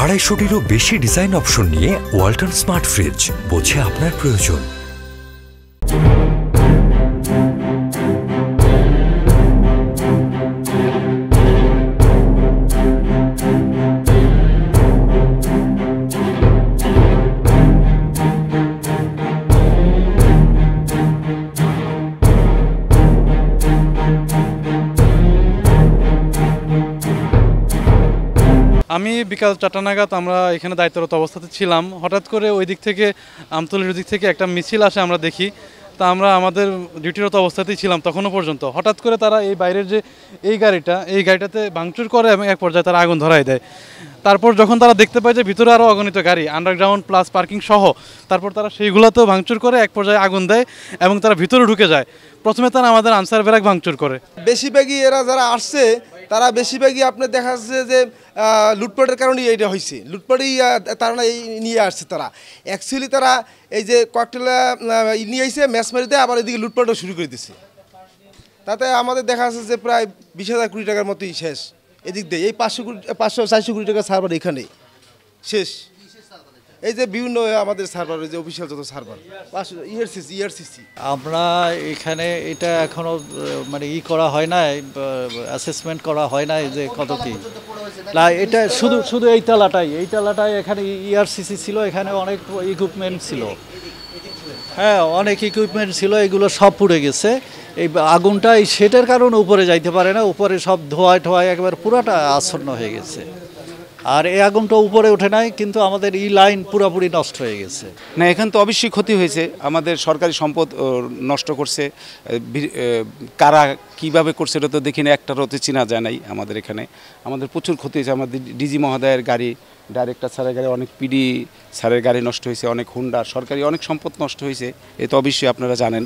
আড়াইশোটিরও বেশি design option নিয়ে Walton smart fridge, বোঝে আপনার প্রয়োজন। আমি বিকাল 4টা নাগাদ আমরা এখানে দায়িত্বরত অবস্থাতে ছিলাম। হঠাৎ করে ওই দিক থেকে আমতলীর দিক থেকে একটা মিছিল আসে, আমরা দেখি। তা আমরা আমাদের ডিউটিরত অবস্থাতেই ছিলাম তখনও পর্যন্ত। হঠাৎ করে তারা এই বাইরের যে এই গাড়িটাতে ভাঙচুর করে এবং এক পর্যায়ে তারা আগুন ধরায় দেয়। তারপর যখন তারা দেখতে পায় যে ভিতরে আরও অগণিত গাড়ি, আন্ডারগ্রাউন্ড প্লাস পার্কিং সহ, তারপর তারা সেইগুলোতেও ভাঙচুর করে এক পর্যায়ে আগুন দেয় এবং তারা ভিতরে ঢুকে যায়। প্রথমে তারা আমাদের আনসার ব্যারাক ভাঙচুর করে। বেশিরভাগই এরা যারা আসছে তারা বেশিরভাগই আপনার দেখা যাচ্ছে যে লুটপাটের কারণেই এইটা হয়েছে। লুটপাটই তারা এই নিয়ে আসছে। তারা অ্যাকচুয়ালি তারা এই যে ককটেল নিয়ে এসে ম্যাচ মারি দেয়, আবার এদিকে লুটপাটও শুরু করে দিচ্ছে। তাতে আমাদের দেখা যাচ্ছে যে প্রায় 20,000 কোটি টাকার মতোই শেষ এদিক দিয়ে। এই 500-400 কোটি টাকার সার্ভার এখানে শেষ। এই যে বিভিন্ন আমাদের সার্ভার, যে অফিসিয়াল যত সার্ভার, ইআরসিসি আমরা এখানে এটা এখনো মানে করা হয় না, অ্যাসেসমেন্ট করা হয় না যে কত কি না। এটা শুধু এই তালাটাই এখানে ইআরসিসি ছিল, এখানে অনেক ইকুইপমেন্ট ছিল। হ্যাঁ, অনেক ইকুইপমেন্ট ছিল, এগুলো সব পুড়ে গেছে। এই আগুনটা এই শেডের কারণে উপরে যাইতে পারে না, উপরে সব ধোঁয়ায় একবার পুরাটা আচ্ছন্ন হয়ে গেছে। আর এই আগুনটা উপরে ওঠে নাই, কিন্তু আমাদের এই লাইন পুরোপুরি নষ্ট হয়ে গেছে। না, এখান তো অবশ্যই ক্ষতি হয়েছে। আমাদের সরকারি সম্পদ নষ্ট করছে। কারা কিভাবে করছে এটা তো দেখি না, একটারও তো চেনা যায় নাই। আমাদের এখানে আমাদের প্রচুর ক্ষতি হয়েছে। আমাদের ডিজি মহোদয়ের গাড়ি, ডাইরেক্টর স্যারের গাড়ি, অনেক পিডি স্যারের গাড়ি নষ্ট হয়েছে, অনেক হুন্ডা সরকারি অনেক সম্পদ নষ্ট হয়েছে। এ তো অবশ্যই আপনারা জানেন।